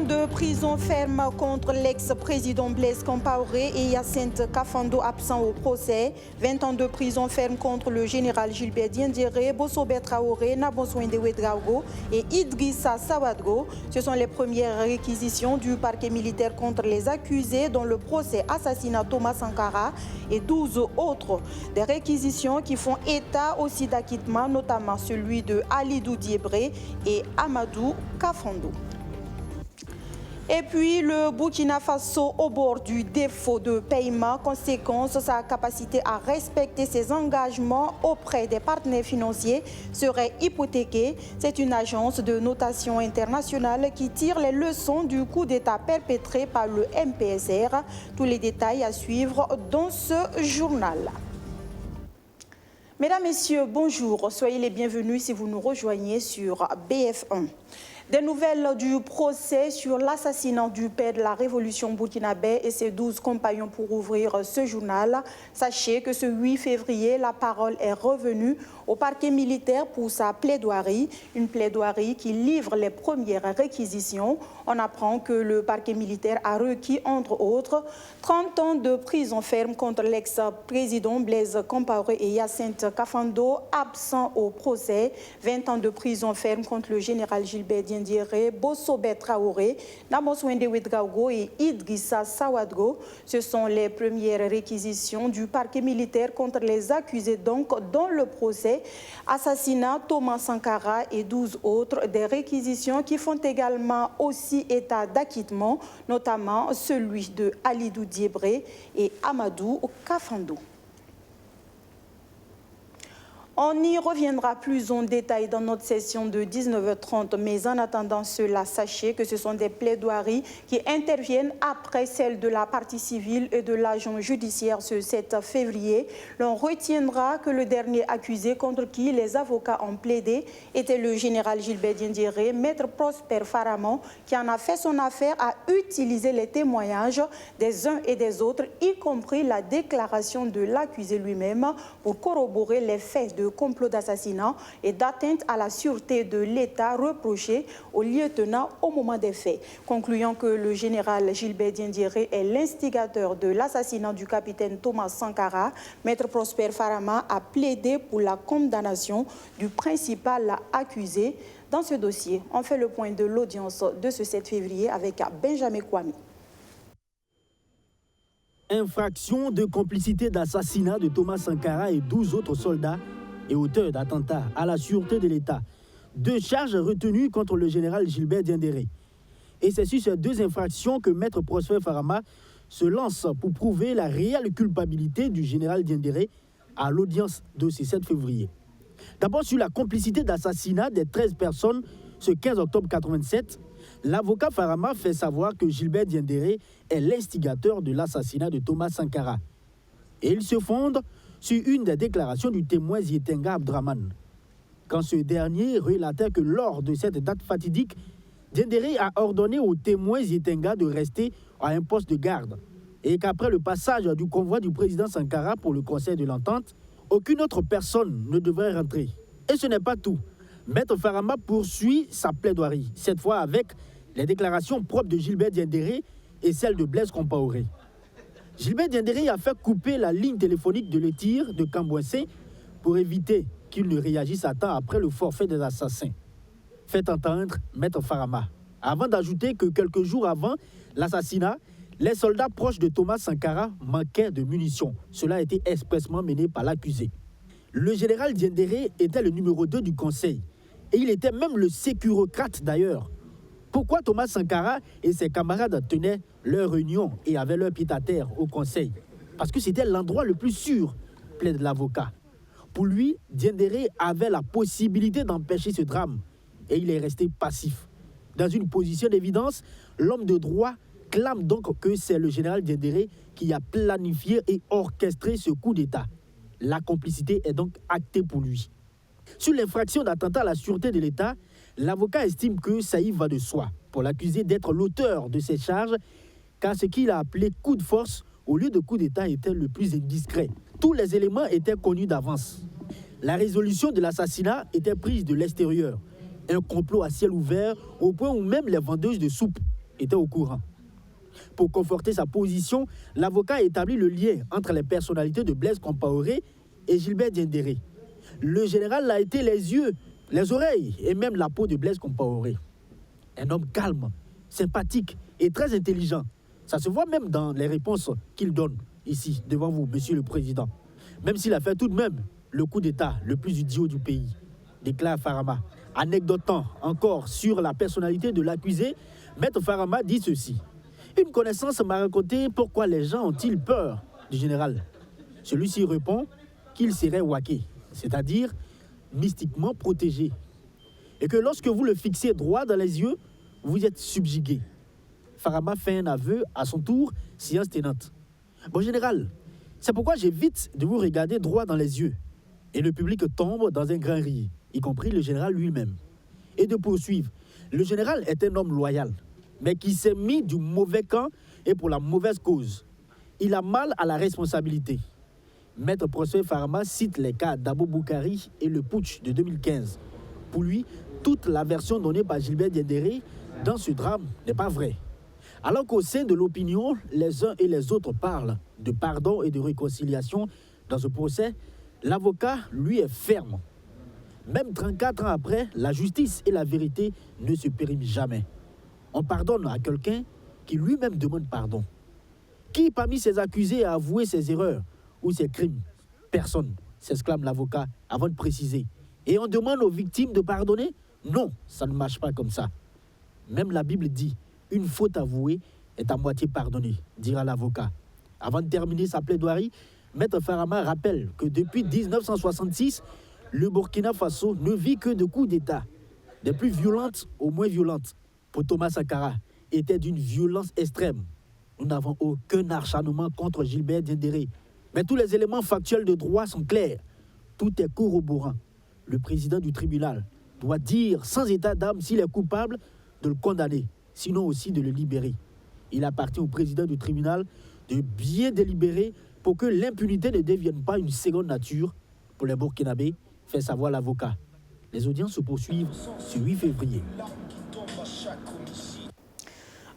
De prison ferme contre l'ex-président Blaise Compaoré et Hyacinthe Kafando absents au procès. 20 ans de prison ferme contre le général Gilbert Diendéré, Bossobé Traoré, Nabonsouinde Ouedraogo et Idrissa Sawadgo. Ce sont les premières réquisitions du parquet militaire contre les accusés dans le procès assassinat Thomas Sankara et 12 autres. Des réquisitions qui font état aussi d'acquittement, notamment celui de Alidou Diébré et Amadou Kafando. Et puis le Burkina Faso au bord du défaut de paiement, conséquence, sa capacité à respecter ses engagements auprès des partenaires financiers serait hypothéquée. C'est une agence de notation internationale qui tire les leçons du coup d'État perpétré par le MPSR. Tous les détails à suivre dans ce journal. Mesdames, Messieurs, bonjour. Soyez les bienvenus si vous nous rejoignez sur BF1. Des nouvelles du procès sur l'assassinat du père de la révolution burkinabé et ses 12 compagnons pour ouvrir ce journal. Sachez que ce 8 février, la parole est revenue au parquet militaire pour sa plaidoirie, une plaidoirie qui livre les premières réquisitions. On apprend que le parquet militaire a requis, entre autres, 30 ans de prison ferme contre l'ex-président Blaise Compaoré et Hyacinthe Kafando, absents au procès, 20 ans de prison ferme contre le général Gilbert Diendéré, Bossobé Traoré, Nabonsouinde Ouedraogo et Idrissa Sawadgo. Ce sont les premières réquisitions du parquet militaire contre les accusés donc dans le procès assassinat Thomas Sankara et 12 autres, des réquisitions qui font également aussi état d'acquittement, notamment celui de Alidou Diébré et Amadou Kafando. On y reviendra plus en détail dans notre session de 19h30, mais en attendant cela, sachez que ce sont des plaidoiries qui interviennent après celles de la partie civile et de l'agent judiciaire ce 7 février. L'on retiendra que le dernier accusé contre qui les avocats ont plaidé était le général Gilbert Diendéré, maître Prosper Faramon, qui en a fait son affaire à utiliser les témoignages des uns et des autres, y compris la déclaration de l'accusé lui-même, pour corroborer les faits de complot d'assassinat et d'atteinte à la sûreté de l'État reproché au lieutenant au moment des faits. Concluant que le général Gilbert Diendéré est l'instigateur de l'assassinat du capitaine Thomas Sankara, maître Prosper Farama a plaidé pour la condamnation du principal accusé. Dans ce dossier, on fait le point de l'audience de ce 7 février avec Benjamin Kwame. Infraction de complicité d'assassinat de Thomas Sankara et 12 autres soldats et auteurs d'attentats à la sûreté de l'État. 2 charges retenues contre le général Gilbert Diendéré. Et c'est sur ces 2 infractions que maître Prosper Farama se lance pour prouver la réelle culpabilité du général Diendéré à l'audience de ce 7 février. D'abord sur la complicité d'assassinat des 13 personnes ce 15 octobre 1987, l'avocat Farama fait savoir que Gilbert Diendéré est l'instigateur de l'assassinat de Thomas Sankara. Et il se fonde sur une des déclarations du témoin Zietenga Abdraman. Quand ce dernier relatait que lors de cette date fatidique, Diendéré a ordonné au témoin Zietenga de rester à un poste de garde et qu'après le passage du convoi du président Sankara pour le conseil de l'entente, aucune autre personne ne devrait rentrer. Et ce n'est pas tout. Maître Farama poursuit sa plaidoirie, cette fois avec les déclarations propres de Gilbert Diendéré et celles de Blaise Compaoré. Gilbert Diendéré a fait couper la ligne téléphonique de Le Tir de Cambouensé pour éviter qu'il ne réagisse à temps après le forfait des assassins. Fait entendre maître Farama, avant d'ajouter que quelques jours avant l'assassinat, les soldats proches de Thomas Sankara manquaient de munitions. Cela a été expressément mené par l'accusé. Le général Diendéré était le numéro 2 du conseil et il était même le sécurocrate d'ailleurs. Pourquoi Thomas Sankara et ses camarades tenaient leur réunion et avaient leur pied à terre au conseil? Parce que c'était l'endroit le plus sûr, plaide l'avocat. Pour lui, Diendéré avait la possibilité d'empêcher ce drame et il est resté passif. Dans une position d'évidence, l'homme de droit clame donc que c'est le général Diendéré qui a planifié et orchestré ce coup d'État. La complicité est donc actée pour lui. Sur l'infraction d'attentat à la sûreté de l'État, l'avocat estime que ça y va de soi pour l'accuser d'être l'auteur de ces charges car ce qu'il a appelé coup de force au lieu de coup d'État était le plus indiscret. Tous les éléments étaient connus d'avance. La résolution de l'assassinat était prise de l'extérieur. Un complot à ciel ouvert au point où même les vendeuses de soupe étaient au courant. Pour conforter sa position, l'avocat a établi le lien entre les personnalités de Blaise Compaoré et Gilbert Diendéré. Le général a été les yeux, les oreilles et même la peau de Blaise Compaoré. Un homme calme, sympathique et très intelligent. Ça se voit même dans les réponses qu'il donne ici, devant vous, Monsieur le Président. Même s'il a fait tout de même le coup d'État le plus idiot du pays, déclare Farama. Anecdotant encore sur la personnalité de l'accusé, Maître Farama dit ceci. Une connaissance m'a raconté pourquoi les gens ont-ils peur du général. Celui-ci répond qu'il serait waké, c'est-à-dire mystiquement protégé. Et que lorsque vous le fixez droit dans les yeux, vous êtes subjugué. Farama fait un aveu à son tour, séance tenante. Bon général, c'est pourquoi j'évite de vous regarder droit dans les yeux. Et le public tombe dans un grand rire, y compris le général lui-même. Et de poursuivre, le général est un homme loyal, mais qui s'est mis du mauvais camp et pour la mauvaise cause. Il a mal à la responsabilité. Maître Prosper Farama cite les cas d'Abou Boukari et le putsch de 2015. Pour lui, toute la version donnée par Gilbert Diendéré dans ce drame n'est pas vraie. Alors qu'au sein de l'opinion, les uns et les autres parlent de pardon et de réconciliation dans ce procès, l'avocat, lui, est ferme. Même 34 ans après, la justice et la vérité ne se périment jamais. On pardonne à quelqu'un qui lui-même demande pardon. Qui parmi ces accusés a avoué ses erreurs ou ses crimes? Personne, s'exclame l'avocat avant de préciser. Et on demande aux victimes de pardonner? Non, ça ne marche pas comme ça. Même la Bible dit, une faute avouée est à moitié pardonnée, dira l'avocat. Avant de terminer sa plaidoirie, Maître Farama rappelle que depuis 1966, le Burkina Faso ne vit que de coups d'État, des plus violentes aux moins violentes. Pour Thomas Sankara, était d'une violence extrême. Nous n'avons aucun acharnement contre Gilbert Diendéré, mais tous les éléments factuels de droit sont clairs. Tout est corroborant. Le président du tribunal doit dire sans état d'âme s'il est coupable de le condamner, sinon aussi de le libérer. Il appartient au président du tribunal de bien délibérer pour que l'impunité ne devienne pas une seconde nature pour les Burkinabés, fait savoir l'avocat. Les audiences se poursuivent ce 8 février.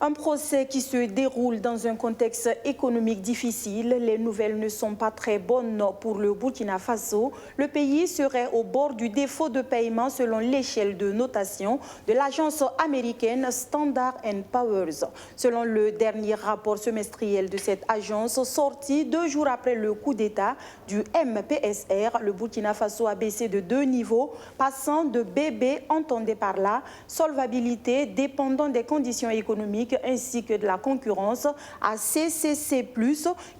Un procès qui se déroule dans un contexte économique difficile. Les nouvelles ne sont pas très bonnes pour le Burkina Faso. Le pays serait au bord du défaut de paiement selon l'échelle de notation de l'agence américaine Standard & Poor's. Selon le dernier rapport semestriel de cette agence, sorti 2 jours après le coup d'État du MPSR, le Burkina Faso a baissé de 2 niveaux, passant de BB, entendez par là, solvabilité dépendant des conditions économiques ainsi que de la concurrence, à CCC+,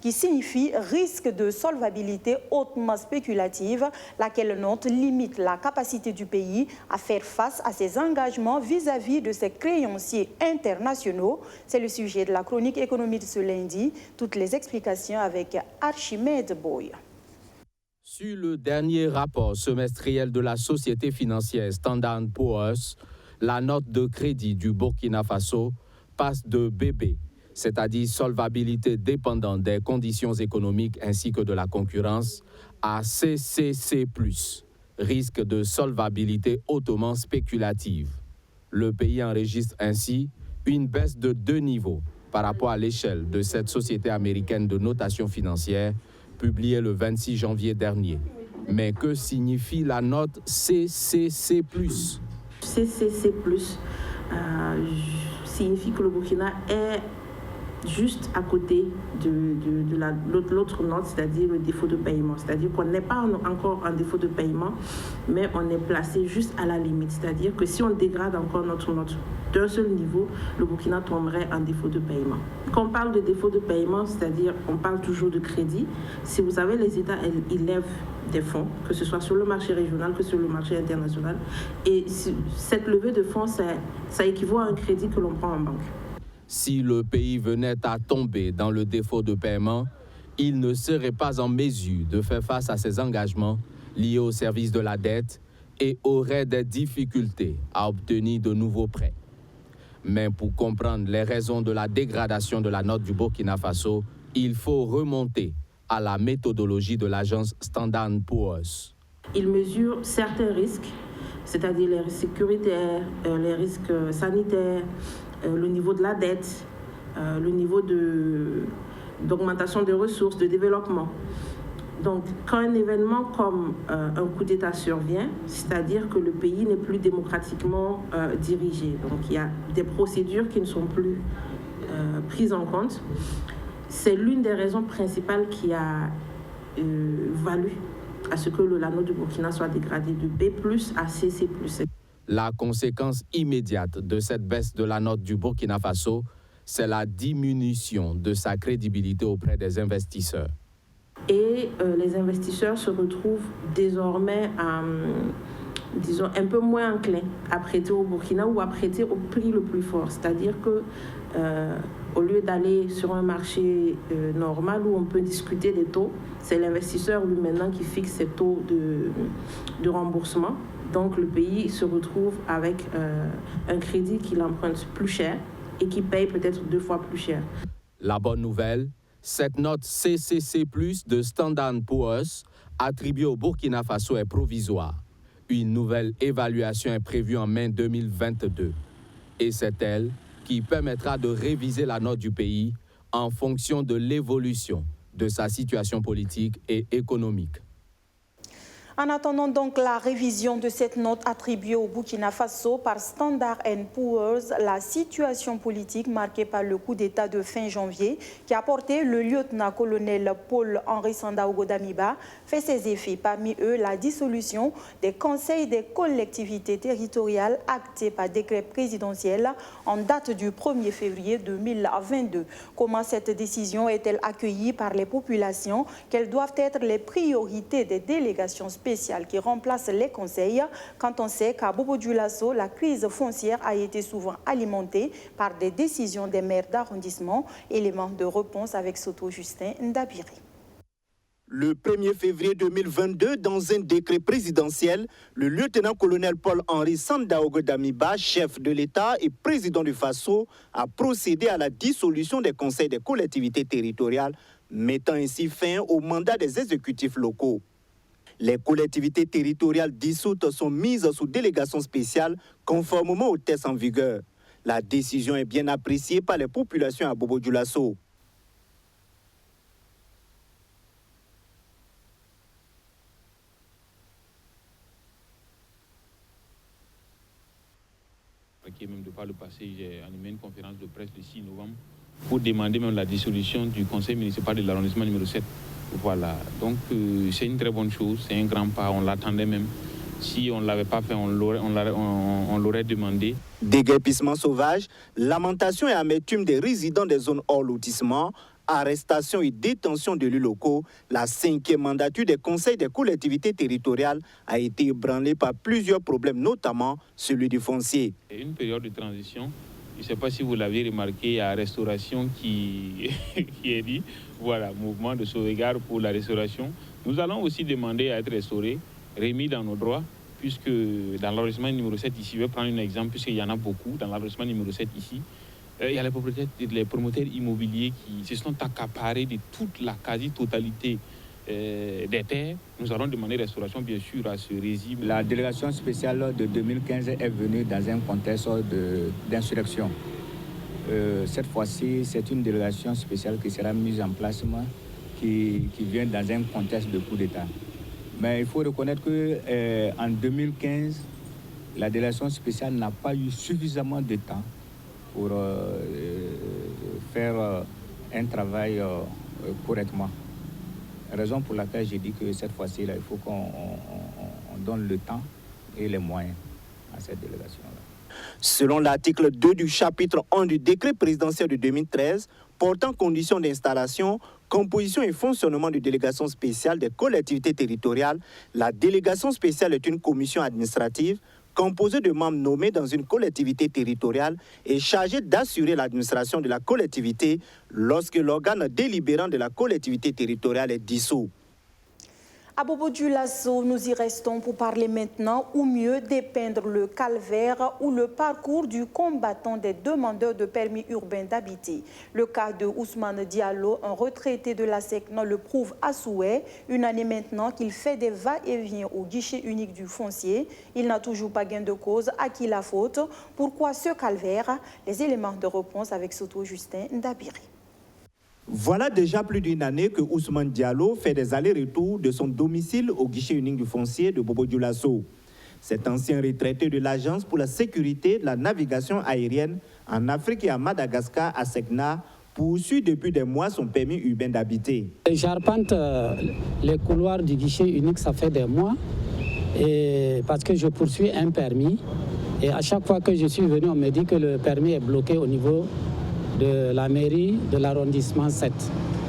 qui signifie risque de solvabilité hautement spéculative, laquelle note limite la capacité du pays à faire face à ses engagements vis-à-vis de ses créanciers internationaux. C'est le sujet de la chronique économique de ce lundi. Toutes les explications avec Archimède Boy. Sur le dernier rapport semestriel de la société financière Standard & Poor's, la note de crédit du Burkina Faso passe de BB, c'est-à-dire solvabilité dépendante des conditions économiques ainsi que de la concurrence, à CCC+, risque de solvabilité hautement spéculative. Le pays enregistre ainsi une baisse de 2 niveaux par rapport à l'échelle de cette société américaine de notation financière publiée le 26 janvier dernier. Mais que signifie la note CCC+? CCC+, signifie que le Burkina est juste à côté de l'autre note, c'est-à-dire le défaut de paiement. C'est-à-dire qu'on n'est pas encore en défaut de paiement, mais on est placé juste à la limite. C'est-à-dire que si on dégrade encore notre note d'un seul niveau, le Burkina tomberait en défaut de paiement. Quand on parle de défaut de paiement, c'est-à-dire on parle toujours de crédit. Si vous savez, les États, ils lèvent des fonds, que ce soit sur le marché régional que sur le marché international. Et cette levée de fonds, ça équivaut à un crédit que l'on prend en banque. Si le pays venait à tomber dans le défaut de paiement, il ne serait pas en mesure de faire face à ses engagements liés au service de la dette et aurait des difficultés à obtenir de nouveaux prêts. Mais pour comprendre les raisons de la dégradation de la note du Burkina Faso, il faut remonter à la méthodologie de l'agence Standard & Poor's. Il mesure certains risques, c'est-à-dire les risques sécuritaires, les risques sanitaires, le niveau de la dette, le niveau d'augmentation des ressources, de développement. Donc, quand un événement comme un coup d'État survient, c'est-à-dire que le pays n'est plus démocratiquement dirigé. Donc, il y a des procédures qui ne sont plus prises en compte. C'est l'une des raisons principales qui a valu à ce que la note du Burkina soit dégradée de B+ à CC+. La conséquence immédiate de cette baisse de la note du Burkina Faso, c'est la diminution de sa crédibilité auprès des investisseurs. Et les investisseurs se retrouvent désormais, disons, un peu moins enclins à prêter au Burkina ou à prêter au prix le plus fort. C'est-à-dire que au lieu d'aller sur un marché normal où on peut discuter des taux, c'est l'investisseur lui maintenant qui fixe ses taux de remboursement. Donc le pays se retrouve avec un crédit qu'il emprunte plus cher et qui paye peut-être 2 fois plus cher. La bonne nouvelle, cette note CCC+ de Standard & Poor's attribuée au Burkina Faso est provisoire. Une nouvelle évaluation est prévue en mai 2022. Et c'est elle qui permettra de réviser la note du pays en fonction de l'évolution de sa situation politique et économique. En attendant donc la révision de cette note attribuée au Burkina Faso par Standard & Poor's, la situation politique marquée par le coup d'État de fin janvier qui a porté le lieutenant-colonel Paul-Henri Sandaogo Damiba fait ses effets. Parmi eux, la dissolution des conseils des collectivités territoriales actée par décret présidentiel en date du 1er février 2022. Comment cette décision est-elle accueillie par les populations? Quelles doivent être les priorités des délégations spéciales qui remplace les conseils quand on sait qu'à Bobo-Dioulasso, la crise foncière a été souvent alimentée par des décisions des maires d'arrondissement. Élément de réponse avec Soto Justin Ndabiri. Le 1er février 2022, dans un décret présidentiel, le lieutenant-colonel Paul-Henri Sandaogo Damiba, chef de l'État et président du Faso, a procédé à la dissolution des conseils des collectivités territoriales, mettant ainsi fin au mandat des exécutifs locaux. Les collectivités territoriales dissoutes sont mises sous délégation spéciale conformément aux tests en vigueur. La décision est bien appréciée par les populations à Bobo-Dioulasso. Même de par le passé, j'ai animé une conférence de presse le 6 novembre pour demander même la dissolution du conseil municipal de l'arrondissement numéro 7. Voilà, donc c'est une très bonne chose, c'est un grand pas, on l'attendait même. Si on ne l'avait pas fait, on l'aurait demandé. Déguerpissement sauvage, lamentation et amertume des résidents des zones hors lotissement, arrestation et détention d'élus locaux, la 5e mandature des conseils des collectivités territoriales a été ébranlée par plusieurs problèmes, notamment celui du foncier. Une période de transition. Je ne sais pas si vous l'avez remarqué, il y a Restauration qui est dit, voilà, mouvement de sauvegarde pour la restauration. Nous allons aussi demander à être restaurés, remis dans nos droits, puisque dans l'arrondissement numéro 7 ici, je vais prendre un exemple, puisqu'il y en a beaucoup, dans l'arrondissement numéro 7 ici, il y a les promoteurs immobiliers qui se sont accaparés de toute la quasi-totalité des terres. Nous allons demander restauration, bien sûr, à ce régime. La délégation spéciale de 2015 est venue dans un contexte d'insurrection. Cette fois-ci, c'est une délégation spéciale qui sera mise en place, qui vient dans un contexte de coup d'État. Mais il faut reconnaître qu'en 2015, la délégation spéciale n'a pas eu suffisamment de temps pour faire un travail correctement. Raison pour laquelle j'ai dit que cette fois-ci, il faut qu'on donne le temps et les moyens à cette délégation-là. Selon l'article 2 du chapitre 1 du décret présidentiel de 2013, portant conditions d'installation, composition et fonctionnement de délégation spéciale des collectivités territoriales, la délégation spéciale est une commission administrative composée de membres nommés dans une collectivité territoriale et chargée d'assurer l'administration de la collectivité lorsque l'organe délibérant de la collectivité territoriale est dissous. À Bobo-Dioulasso, nous y restons pour parler maintenant, ou mieux dépeindre le calvaire ou le parcours du combattant des demandeurs de permis urbains d'habiter. Le cas de Ousmane Diallo, un retraité de la SECNA, le prouve à souhait. Une année maintenant qu'il fait des va-et-vient au guichet unique du foncier. Il n'a toujours pas gain de cause. À qui la faute? Pourquoi ce calvaire? Les éléments de réponse avec Soto Justin Ndabiri. Voilà déjà plus d'une année que Ousmane Diallo fait des allers-retours de son domicile au guichet unique du foncier de Bobo-Dioulasso. Cet ancien retraité de l'Agence pour la sécurité de la navigation aérienne en Afrique et à Madagascar, à SECNA, poursuit depuis des mois son permis urbain d'habiter. J'arpente les couloirs du guichet unique, ça fait des mois, et parce que je poursuis un permis. Et à chaque fois que je suis venu, on me dit que le permis est bloqué au niveau de la mairie de l'arrondissement 7.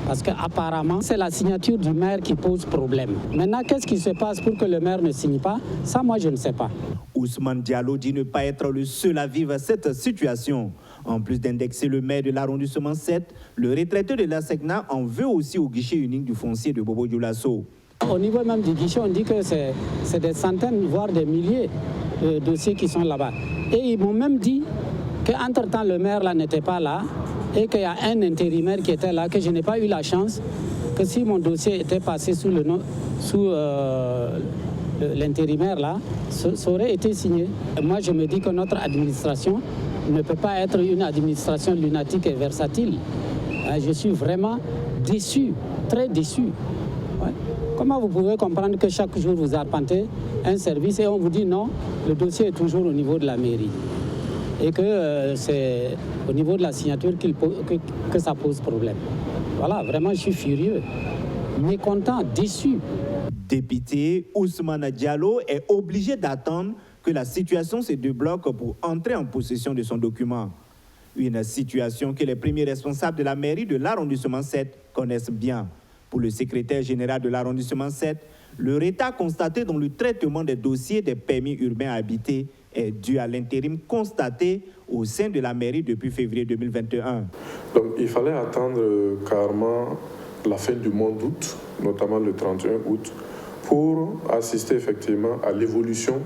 Parce qu'apparemment, c'est la signature du maire qui pose problème. Maintenant, qu'est-ce qui se passe pour que le maire ne signe pas? Ça, moi, je ne sais pas. Ousmane Diallo dit ne pas être le seul à vivre cette situation. En plus d'indexer le maire de l'arrondissement 7, le retraité de la SECNA en veut aussi au guichet unique du foncier de Bobo-Dioulasso. Au niveau même du guichet, on dit que c'est des centaines, voire des milliers de dossiers qui sont là-bas. Et ils m'ont même dit qu'entre-temps, le maire là n'était pas là et qu'il y a un intérimaire qui était là, que je n'ai pas eu la chance, que si mon dossier était passé sous l'intérimaire là, ça aurait été signé. Et moi, je me dis que notre administration ne peut pas être une administration lunatique et versatile. Je suis vraiment déçu, très déçu. Ouais. Comment vous pouvez comprendre que chaque jour vous arpentez un service et on vous dit non, le dossier est toujours au niveau de la mairie et que c'est au niveau de la signature que ça pose problème. Voilà, vraiment je suis furieux, mécontent, déçu. Député Ousmane Diallo est obligé d'attendre que la situation se débloque pour entrer en possession de son document. Une situation que les premiers responsables de la mairie de l'arrondissement 7 connaissent bien. Pour le secrétaire général de l'arrondissement 7, le retard constaté dans le traitement des dossiers des permis urbains habités est dû à l'intérim constaté au sein de la mairie depuis février 2021. Donc il fallait attendre carrément la fin du mois d'août, notamment le 31 août, pour assister effectivement à l'évolution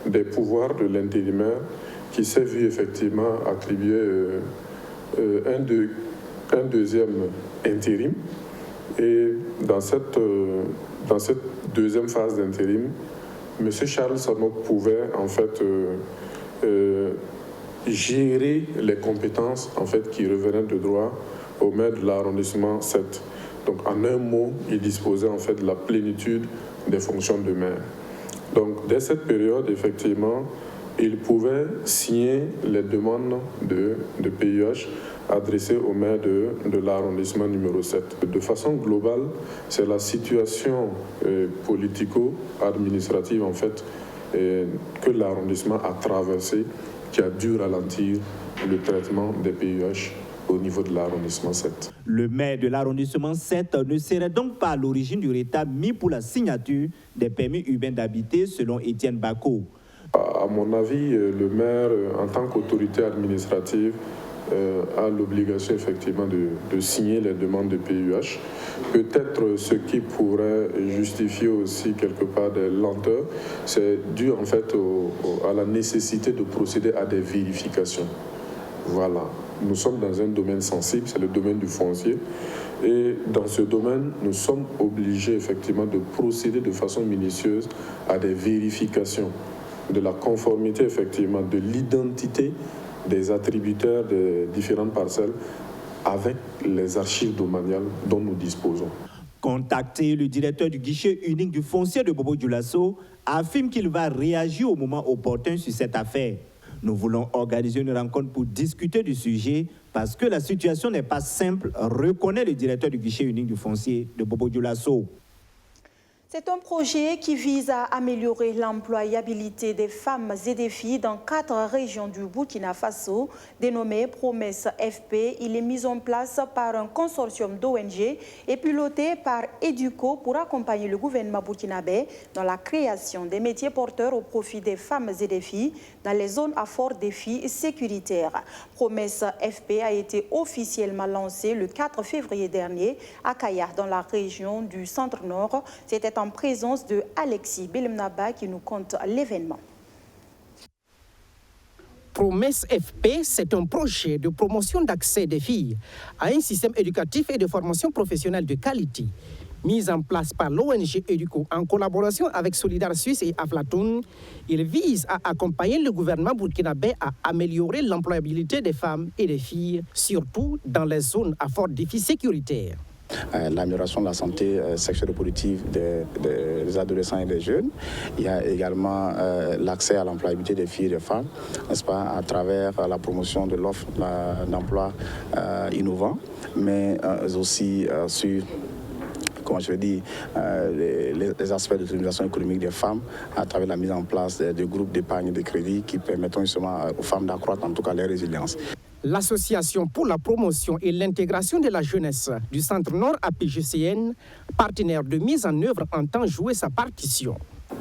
des pouvoirs de l'intérimaire qui s'est vu effectivement attribuer un deuxième intérim. Et dans cette deuxième phase d'intérim, M. Charles Sanok pouvait en fait gérer les compétences en fait, qui revenaient de droit au maire de l'arrondissement 7. Donc en un mot, il disposait en fait de la plénitude des fonctions de maire. Donc dès cette période, effectivement, il pouvait signer les demandes de PUH adressées au maire de l'arrondissement numéro 7. De façon globale, c'est la situation politico-administrative en fait que l'arrondissement a traversée qui a dû ralentir le traitement des PUH au niveau de l'arrondissement 7. Le maire de l'arrondissement 7 ne serait donc pas à l'origine du retard mis pour la signature des permis urbains d'habiter selon Étienne Bako. À mon avis, le maire, en tant qu'autorité administrative, a l'obligation effectivement de signer les demandes de PUH. Peut-être ce qui pourrait justifier aussi quelque part des lenteurs, c'est dû en fait à la nécessité de procéder à des vérifications. Voilà. Nous sommes dans un domaine sensible, c'est le domaine du foncier. Et dans ce domaine, nous sommes obligés effectivement de procéder de façon minutieuse à des vérifications de la conformité effectivement de l'identité des attributaires des différentes parcelles avec les archives domaniales dont nous disposons. Contacté, le directeur du guichet unique du foncier de Bobo-Dioulasso affirme qu'il va réagir au moment opportun sur cette affaire. Nous voulons organiser une rencontre pour discuter du sujet parce que la situation n'est pas simple, reconnaît le directeur du guichet unique du foncier de Bobo-Dioulasso. C'est un projet qui vise à améliorer l'employabilité des femmes et des filles dans 4 régions du Burkina Faso, dénommé Promesse FP. Il est mis en place par un consortium d'ONG et piloté par Educo pour accompagner le gouvernement burkinabé dans la création des métiers porteurs au profit des femmes et des filles dans les zones à fort défi sécuritaire. Promesse FP a été officiellement lancé le 4 février dernier à Kaya, dans la région du Centre-Nord. C'était en présence de Alexis Belemnaba qui nous compte l'événement. Promesse FP, c'est un projet de promotion d'accès des filles à un système éducatif et de formation professionnelle de qualité. Mise en place par l'ONG Educo en collaboration avec Solidar Suisse et Aflatoon, il vise à accompagner le gouvernement burkinabé à améliorer l'employabilité des femmes et des filles, surtout dans les zones à fort défi sécuritaire. L'amélioration de la santé sexuelle et reproductive des adolescents et des jeunes. Il y a également l'accès à l'employabilité des filles et des femmes, n'est-ce pas, à travers la promotion de l'offre d'emploi innovant, mais aussi sur les aspects de l'autonomisation économique des femmes à travers la mise en place de groupes d'épargne et de crédit qui permettront justement aux femmes d'accroître en tout cas leur résilience. L'Association pour la promotion et l'intégration de la jeunesse du Centre Nord APGCN, partenaire de mise en œuvre, entend jouer sa partition.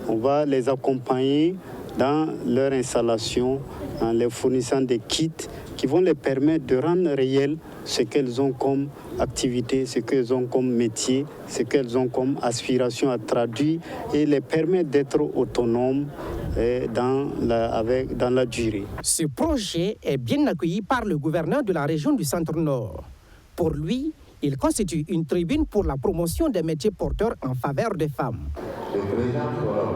On va les accompagner dans leur installation en leur fournissant des kits qui vont les permettre de rendre réel ce qu'elles ont comme activité, ce qu'elles ont comme métier, ce qu'elles ont comme aspiration à traduire et les permettre d'être autonomes dans la durée. Ce projet est bien accueilli par le gouverneur de la région du Centre-Nord. Pour lui, il constitue une tribune pour la promotion des métiers porteurs en faveur des femmes. Le présent forum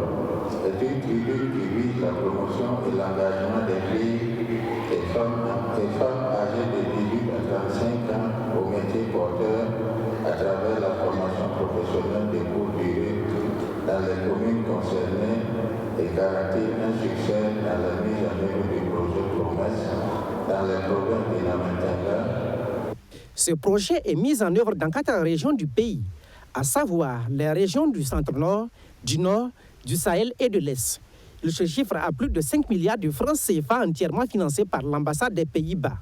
est une tribune qui vise la promotion et l'engagement des filles et femmes âgées de 18 à 35 ans aux métiers porteurs à travers la formation professionnelle de courte durée dans les communes concernées et garantir un succès dans la mise en œuvre du projet Promesse dans les provinces de la Matanga. Ce projet est mis en œuvre dans 4 régions du pays, à savoir les régions du Centre-Nord, du Nord, du Sahel et de l'Est. Il se chiffre à plus de 5 milliards de francs CFA entièrement financés par l'ambassade des Pays-Bas.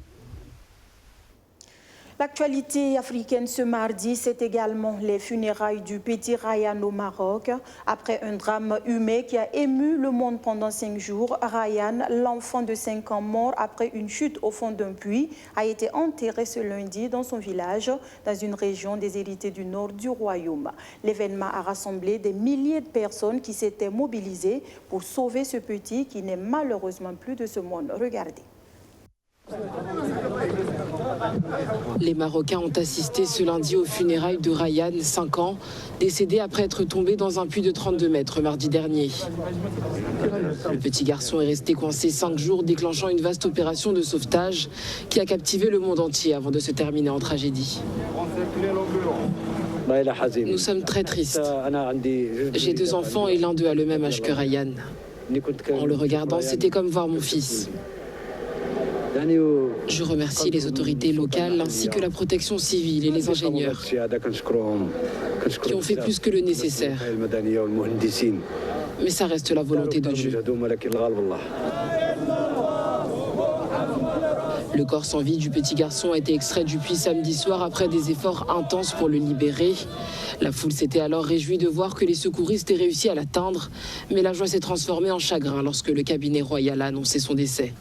L'actualité africaine ce mardi, c'est également les funérailles du petit Ryan au Maroc. Après un drame humain qui a ému le monde pendant 5 jours, Ryan, l'enfant de 5 ans mort après une chute au fond d'un puits, a été enterré ce lundi dans son village, dans une région déshéritée du nord du royaume. L'événement a rassemblé des milliers de personnes qui s'étaient mobilisées pour sauver ce petit qui n'est malheureusement plus de ce monde. Regardez. Les Marocains ont assisté ce lundi aux funérailles de Ryan, 5 ans, décédé après être tombé dans un puits de 32 mètres mardi dernier. Le petit garçon est resté coincé 5 jours, déclenchant une vaste opération de sauvetage qui a captivé le monde entier avant de se terminer en tragédie. Nous sommes très tristes. J'ai 2 enfants et l'un d'eux a le même âge que Ryan. En le regardant, c'était comme voir mon fils. Je remercie les autorités locales ainsi que la protection civile et les ingénieurs qui ont fait plus que le nécessaire. Mais ça reste la volonté de Dieu. Le corps sans vie du petit garçon a été extrait du puits samedi soir après des efforts intenses pour le libérer. La foule s'était alors réjouie de voir que les secouristes aient réussi à l'atteindre, mais la joie s'est transformée en chagrin lorsque le cabinet royal a annoncé son décès.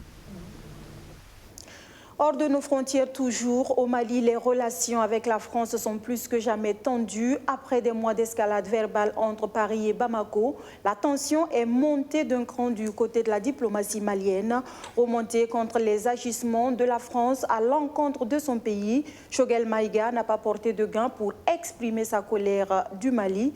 Hors de nos frontières toujours, au Mali, les relations avec la France sont plus que jamais tendues. Après des mois d'escalade verbale entre Paris et Bamako, la tension est montée d'un cran du côté de la diplomatie malienne. Remontée contre les agissements de la France à l'encontre de son pays, Choguel Maïga n'a pas porté de gain pour exprimer sa colère du Mali,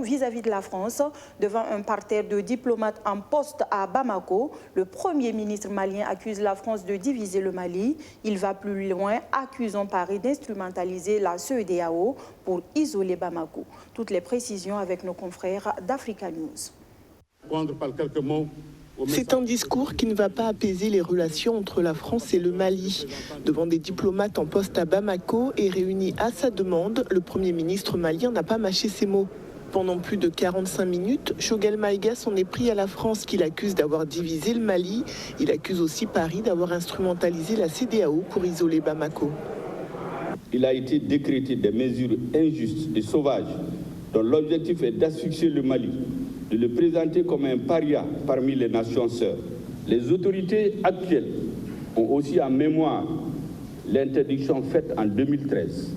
vis-à-vis de la France, devant un parterre de diplomates en poste à Bamako. Le Premier ministre malien accuse la France de diviser le Mali. Il va plus loin, accusant Paris d'instrumentaliser la CEDEAO pour isoler Bamako. Toutes les précisions avec nos confrères d'Africa News. C'est un discours qui ne va pas apaiser les relations entre la France et le Mali. Devant des diplomates en poste à Bamako et réunis à sa demande, le Premier ministre malien n'a pas mâché ses mots. Pendant plus de 45 minutes, Choguel Maïga s'en est pris à la France qu'il accuse d'avoir divisé le Mali. Il accuse aussi Paris d'avoir instrumentalisé la CEDEAO pour isoler Bamako. Il a été décrété des mesures injustes et sauvages dont l'objectif est d'asphyxier le Mali, de le présenter comme un paria parmi les nations sœurs. Les autorités actuelles ont aussi en mémoire l'interdiction faite en 2013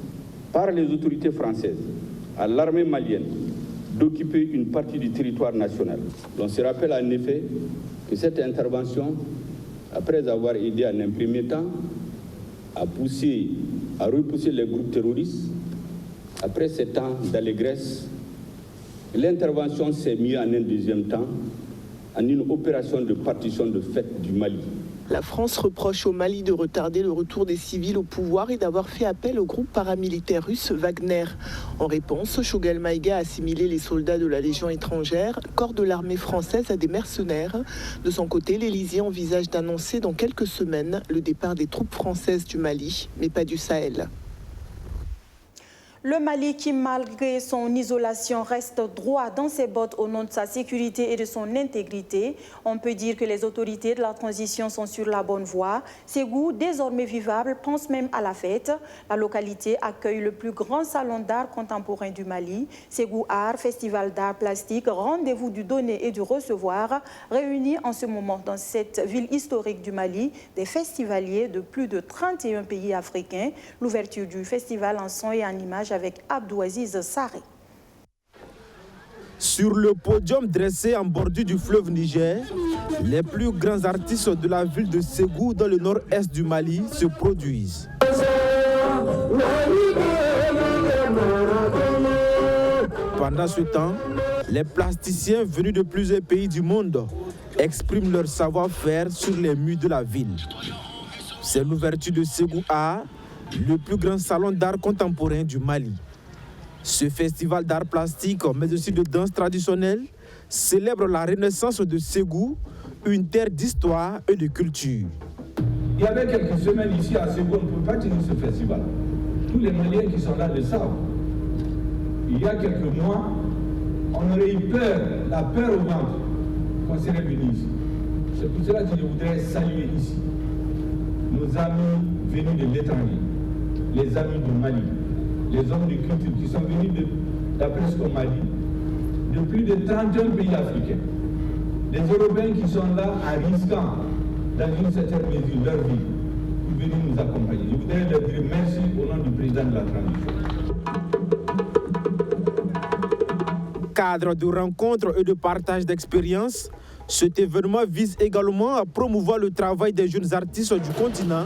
par les autorités françaises à l'armée malienne d'occuper une partie du territoire national. On se rappelle en effet que cette intervention, après avoir aidé en un premier temps à repousser les groupes terroristes, après 7 ans d'allégresse, l'intervention s'est mise en un deuxième temps en une opération de partition de fait du Mali. La France reproche au Mali de retarder le retour des civils au pouvoir et d'avoir fait appel au groupe paramilitaire russe Wagner. En réponse, Choguel Maïga a assimilé les soldats de la Légion étrangère, corps de l'armée française, à des mercenaires. De son côté, l'Élysée envisage d'annoncer dans quelques semaines le départ des troupes françaises du Mali, mais pas du Sahel. Le Mali qui, malgré son isolation, reste droit dans ses bottes au nom de sa sécurité et de son intégrité. On peut dire que les autorités de la transition sont sur la bonne voie. Ségou, désormais vivable, pense même à la fête. La localité accueille le plus grand salon d'art contemporain du Mali. Ségou Art, festival d'art plastique, rendez-vous du donner et du recevoir, réunit en ce moment dans cette ville historique du Mali des festivaliers de plus de 31 pays africains. L'ouverture du festival en son et en images avec Abdouaziz Saré. Sur le podium dressé en bordure du fleuve Niger, les plus grands artistes de la ville de Ségou dans le nord-est du Mali se produisent. Pendant ce temps, les plasticiens venus de plusieurs pays du monde expriment leur savoir-faire sur les murs de la ville. C'est l'ouverture de Ségou Art, le plus grand salon d'art contemporain du Mali. Ce festival d'art plastique, mais aussi de danse traditionnelle, célèbre la renaissance de Ségou, une terre d'histoire et de culture. Il y avait quelques semaines ici à Ségou, on ne peut pas tenir ce festival. Tous les Maliens qui sont là le savent. Il y a quelques mois, on aurait eu peur, la peur au ventre, qu'on serait venu ici. C'est pour cela que je voudrais saluer ici nos amis venus de l'étranger, les amis du Mali, les hommes de culture qui sont venus d'après ce qu'on m'a dit, de plus de 31 pays africains. Les Européens qui sont là en risquant, dans une certaine mesure, leur vie, pour venir nous accompagner. Je voudrais leur dire merci au nom du président de la transition. Cadre de rencontres et de partage d'expériences, cet événement vise également à promouvoir le travail des jeunes artistes du continent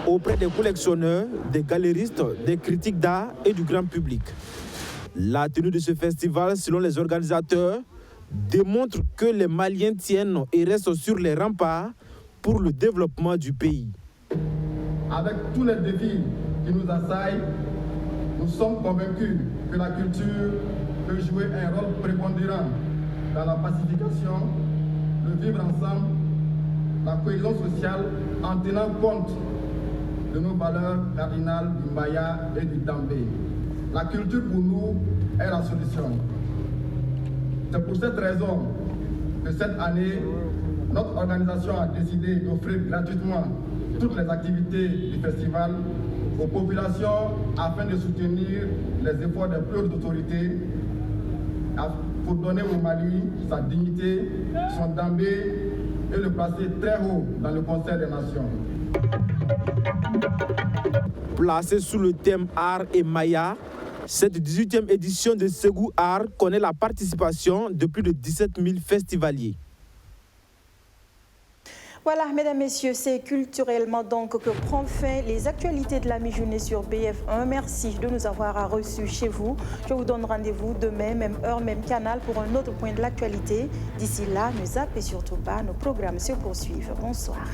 auprès des collectionneurs, des galéristes, des critiques d'art et du grand public. La tenue de ce festival, selon les organisateurs, démontre que les Maliens tiennent et restent sur les remparts pour le développement du pays. Avec tous les défis qui nous assaillent, nous sommes convaincus que la culture peut jouer un rôle prépondérant dans la pacification, le vivre ensemble, la cohésion sociale en tenant compte de nos valeurs cardinales du Maya et du Dambé. La culture pour nous est la solution. C'est pour cette raison que cette année, notre organisation a décidé d'offrir gratuitement toutes les activités du festival aux populations afin de soutenir les efforts des plus hautes autorités pour donner au Mali sa dignité, son Dambé et le placer très haut dans le concert des nations. Placée sous le thème Art et Maya, cette 18e édition de Ségou Art connaît la participation de plus de 17 000 festivaliers. Voilà, mesdames, messieurs, c'est culturellement donc que prend fin les actualités de la mi-journée sur BF1. Merci de nous avoir reçus chez vous. Je vous donne rendez-vous demain, même heure, même canal, pour un autre point de l'actualité. D'ici là, ne zappez surtout pas, nos programmes se poursuivent. Bonsoir.